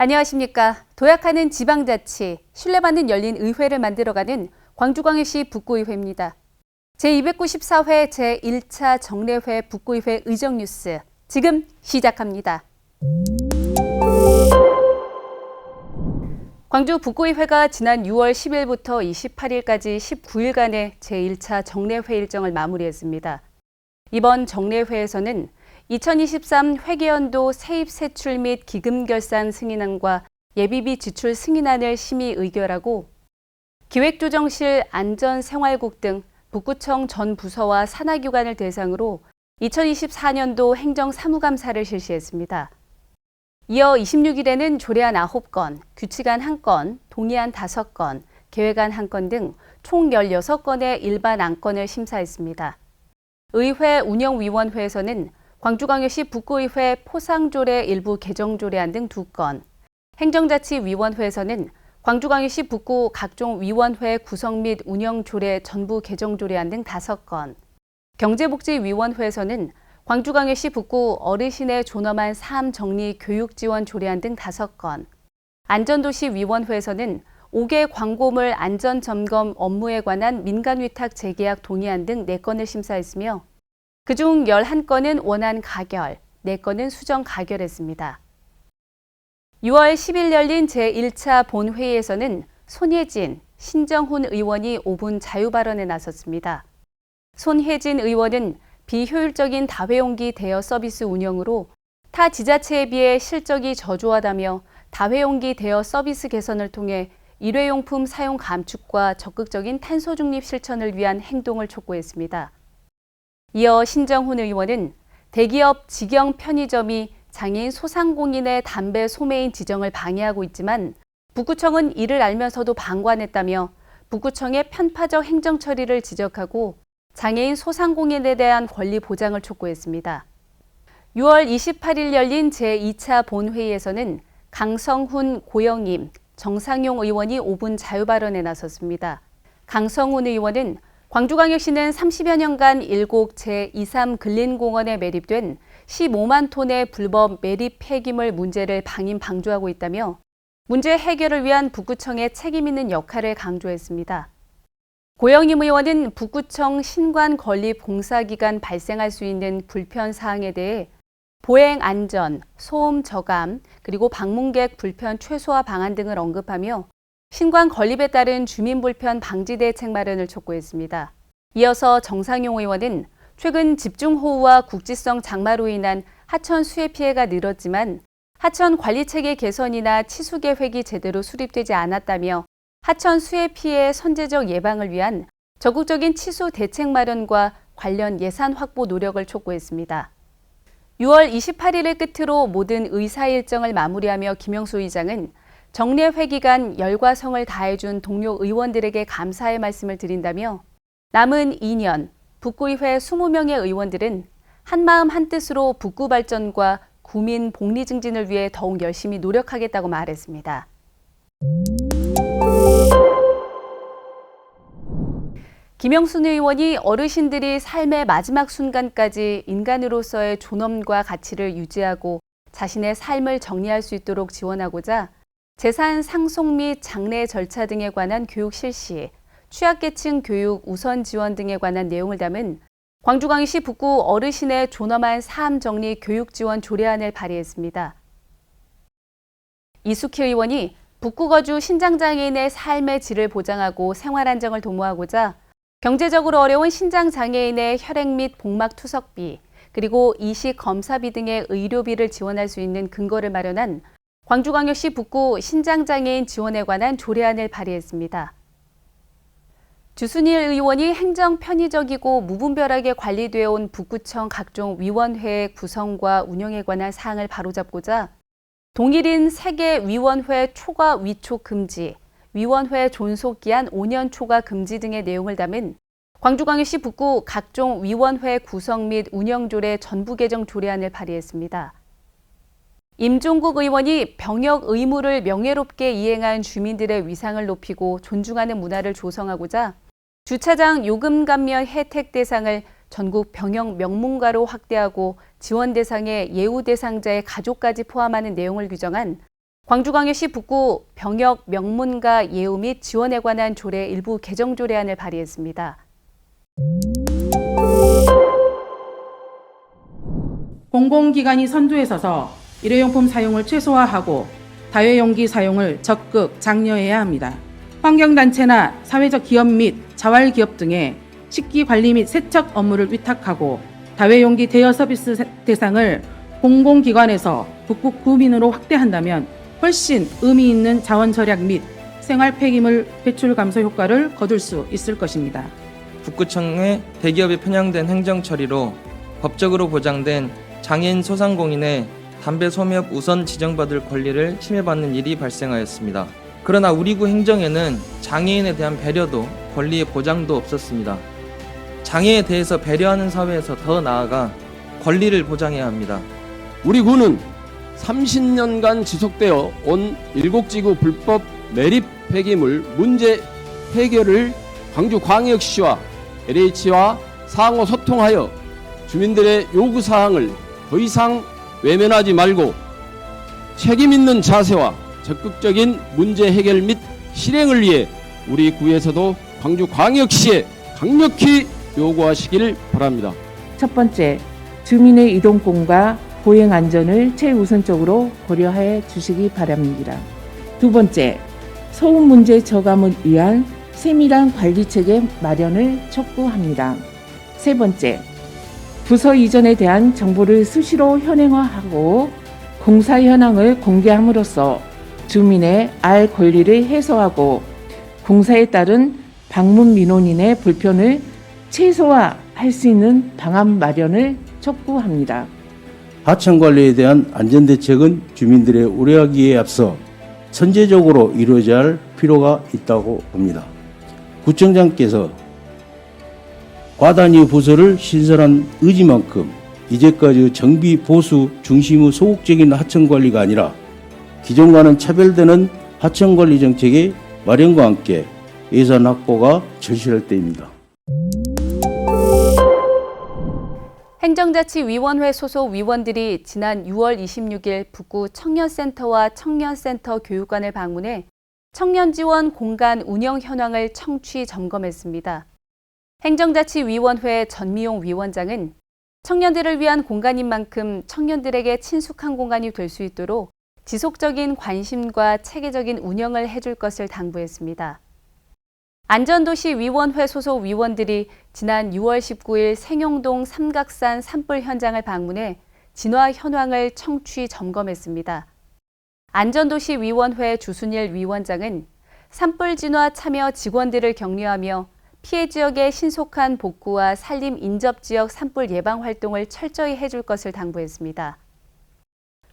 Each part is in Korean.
안녕하십니까. 도약하는 지방자치, 신뢰받는 열린 의회를 만들어가는 광주광역시 북구의회입니다. 제294회 제1차 정례회 북구의회 의정뉴스 지금 시작합니다. 광주 북구의회가 지난 6월 10일부터 28일까지 19일간의 제1차 정례회 일정을 마무리했습니다. 이번 정례회에서는 2023 회계연도 세입세출 및 기금결산 승인안과 예비비 지출 승인안을 심의 의결하고 기획조정실 안전생활국 등 북구청 전 부서와 산하기관을 대상으로 2024년도 행정사무감사를 실시했습니다. 이어 26일에는 조례안 9건, 규칙안 1건, 동의안 5건, 계획안 1건 등 총 16건의 일반 안건을 심사했습니다. 의회 운영위원회에서는 광주광역시 북구의회 포상조례 일부 개정조례안 등 2건, 행정자치위원회에서는 광주광역시 북구 각종 위원회 구성 및 운영조례 전부 개정조례안 등 5건, 경제복지위원회에서는 광주광역시 북구 어르신의 존엄한 삶 정리 교육 지원 조례안 등 5건, 안전도시위원회에서는 5개 광고물 안전점검 업무에 관한 민간위탁 재계약 동의안 등 4건을 심사했으며 그중 11건은 원안 가결, 4건은 수정 가결했습니다. 6월 10일 열린 제1차 본회의에서는 손혜진, 신정훈 의원이 5분 자유발언에 나섰습니다. 손혜진 의원은 비효율적인 다회용기 대여 서비스 운영으로 타 지자체에 비해 실적이 저조하다며 다회용기 대여 서비스 개선을 통해 일회용품 사용 감축과 적극적인 탄소 중립 실천을 위한 행동을 촉구했습니다. 이어 신정훈 의원은 대기업 직영 편의점이 장애인 소상공인의 담배 소매인 지정을 방해하고 있지만 북구청은 이를 알면서도 방관했다며 북구청의 편파적 행정 처리를 지적하고 장애인 소상공인에 대한 권리 보장을 촉구했습니다. 6월 28일 열린 제2차 본회의에서는 강성훈, 고영임, 정상용 의원이 5분 자유발언에 나섰습니다. 강성훈 의원은 광주광역시는 30여 년간 7곳 제23 근린공원에 매립된 15만 톤의 불법 매립 폐기물 문제를 방임방조하고 있다며 문제 해결을 위한 북구청의 책임 있는 역할을 강조했습니다. 고영임 의원은 북구청 신관 건립 공사 기간 발생할 수 있는 불편 사항에 대해 보행 안전, 소음 저감, 그리고 방문객 불편 최소화 방안 등을 언급하며 신관 건립에 따른 주민 불편 방지 대책 마련을 촉구했습니다. 이어서 정상용 의원은 최근 집중호우와 국지성 장마로 인한 하천 수해 피해가 늘었지만 하천 관리 체계 개선이나 치수 계획이 제대로 수립되지 않았다며 하천 수해 피해 선제적 예방을 위한 적극적인 치수 대책 마련과 관련 예산 확보 노력을 촉구했습니다. 6월 28일을 끝으로 모든 의사 일정을 마무리하며 김영수 의장은 정례회 기간 열과 성을 다해준 동료 의원들에게 감사의 말씀을 드린다며 남은 2년 북구의회 20명의 의원들은 한마음 한뜻으로 북구 발전과 구민 복리 증진을 위해 더욱 열심히 노력하겠다고 말했습니다. 김영순 의원이 어르신들이 삶의 마지막 순간까지 인간으로서의 존엄과 가치를 유지하고 자신의 삶을 정리할 수 있도록 지원하고자 재산 상속 및 장례 절차 등에 관한 교육 실시, 취약계층 교육 우선 지원 등에 관한 내용을 담은 광주광역시 북구 어르신의 존엄한 삶 정리 교육 지원 조례안을 발의했습니다. 이숙희 의원이 북구 거주 신장장애인의 삶의 질을 보장하고 생활 안정을 도모하고자 경제적으로 어려운 신장장애인의 혈액 및 복막 투석비, 그리고 이식 검사비 등의 의료비를 지원할 수 있는 근거를 마련한 광주광역시 북구 신장장애인 지원에 관한 조례안을 발의했습니다. 주순일 의원이 행정 편의적이고 무분별하게 관리되어 온 북구청 각종 위원회의 구성과 운영에 관한 사항을 바로잡고자 동일인 3개 위원회 초과 위촉 금지, 위원회 존속 기한 5년 초과 금지 등의 내용을 담은 광주광역시 북구 각종 위원회 구성 및 운영조례 전부 개정 조례안을 발의했습니다. 임종국 의원이 병역 의무를 명예롭게 이행한 주민들의 위상을 높이고 존중하는 문화를 조성하고자 주차장 요금 감면 혜택 대상을 전국 병역 명문가로 확대하고 지원 대상에 예우 대상자의 가족까지 포함하는 내용을 규정한 광주광역시 북구 병역 명문가 예우 및 지원에 관한 조례 일부 개정 조례안을 발의했습니다. 공공기관이 선두에 서서 일회용품 사용을 최소화하고 다회용기 사용을 적극 장려해야 합니다. 환경단체나 사회적 기업 및 자활기업 등의 식기 관리 및 세척 업무를 위탁하고 다회용기 대여 서비스 대상을 공공기관에서 북구 구민으로 확대한다면 훨씬 의미 있는 자원 절약 및 생활 폐기물 배출 감소 효과를 거둘 수 있을 것입니다. 북구청의 대기업에 편향된 행정 처리로 법적으로 보장된 장애인 소상공인의 담배 소매업 우선 지정받을 권리를 침해받는 일이 발생하였습니다. 그러나 우리 구 행정에는 장애인에 대한 배려도 권리의 보장도 없었습니다. 장애에 대해서 배려하는 사회에서 더 나아가 권리를 보장해야 합니다. 우리 구는 30년간 지속되어 온 일곡지구 불법 매립 폐기물 문제 해결을 광주광역시와 LH와 상호 소통하여 주민들의 요구사항을 더 이상 외면하지 말고 책임있는 자세와 적극적인 문제 해결 및 실행을 위해 우리 구에서도 광주광역시에 강력히 요구하시길 바랍니다. 첫 번째, 주민의 이동권과 보행 안전을 최우선적으로 고려해 주시기 바랍니다. 두 번째, 소음 문제 저감을 위한 세밀한 관리 체계 마련을 촉구합니다. 세 번째, 부서 이전에 대한 정보를 수시로 현행화하고 공사 현황을 공개함으로써 주민의 알 권리를 해소하고 공사에 따른 방문 민원인의 불편을 최소화할 수 있는 방안 마련을 촉구합니다. 하천관리에 대한 안전대책은 주민들의 우려하기에 앞서 선제적으로 이루어져야 할 필요가 있다고 봅니다. 구청장께서 과단위 부서를 신설한 의지만큼 이제까지 정비 보수 중심의 소극적인 하천관리가 아니라 기존과는 차별되는 하천관리 정책의 마련과 함께 예산 확보가 절실할 때입니다. 행정자치위원회 소속 위원들이 지난 6월 26일 북구 청년센터와 청년센터 교육관을 방문해 청년지원 공간 운영 현황을 청취 점검했습니다. 행정자치위원회 전미용 위원장은 청년들을 위한 공간인 만큼 청년들에게 친숙한 공간이 될 수 있도록 지속적인 관심과 체계적인 운영을 해줄 것을 당부했습니다. 안전도시위원회 소속 위원들이 지난 6월 19일 생용동 삼각산 산불 현장을 방문해 진화 현황을 청취 점검했습니다. 안전도시위원회 주순일 위원장은 산불 진화 참여 직원들을 격려하며 피해 지역의 신속한 복구와 산림 인접 지역 산불 예방 활동을 철저히 해줄 것을 당부했습니다.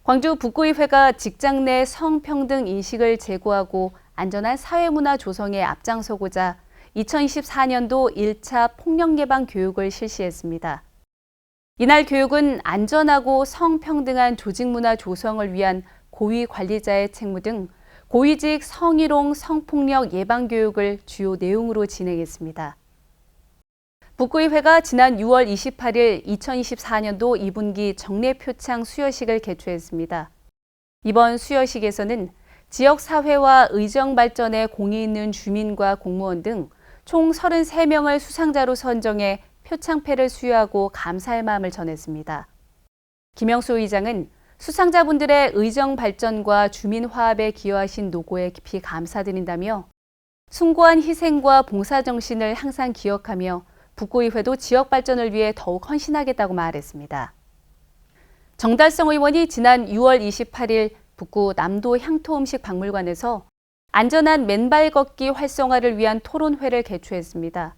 광주 북구의회가 직장 내 성평등 인식을 제고하고 안전한 사회문화 조성에 앞장서고자 2024년도 1차 폭력 예방 교육을 실시했습니다. 이날 교육은 안전하고 성평등한 조직문화 조성을 위한 고위 관리자의 책무 등 고위직 성희롱 성폭력 예방 교육을 주요 내용으로 진행했습니다. 북구의회가 지난 6월 28일 2024년도 2분기 정례 표창 수여식을 개최했습니다. 이번 수여식에서는 지역사회와 의정 발전에 공이 있는 주민과 공무원 등 총 33명을 수상자로 선정해 표창패를 수여하고 감사의 마음을 전했습니다. 김영수 의장은 수상자분들의 의정 발전과 주민 화합에 기여하신 노고에 깊이 감사드린다며 숭고한 희생과 봉사 정신을 항상 기억하며 북구의회도 지역 발전을 위해 더욱 헌신하겠다고 말했습니다. 정달성 의원이 지난 6월 28일 북구 남도 향토음식 박물관에서 안전한 맨발 걷기 활성화를 위한 토론회를 개최했습니다.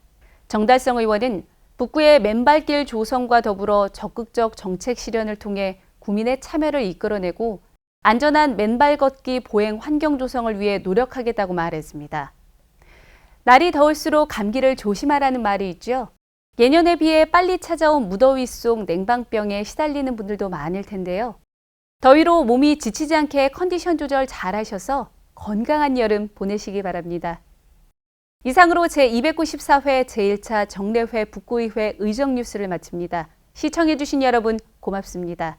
정달성 의원은 북구의 맨발길 조성과 더불어 적극적 정책 실현을 통해 구민의 참여를 이끌어내고 안전한 맨발 걷기 보행 환경 조성을 위해 노력하겠다고 말했습니다. 날이 더울수록 감기를 조심하라는 말이 있죠. 예년에 비해 빨리 찾아온 무더위 속 냉방병에 시달리는 분들도 많을 텐데요. 더위로 몸이 지치지 않게 컨디션 조절 잘 하셔서 건강한 여름 보내시기 바랍니다. 이상으로 제294회 제1차 정례회 북구의회 의정뉴스를 마칩니다. 시청해주신 여러분 고맙습니다.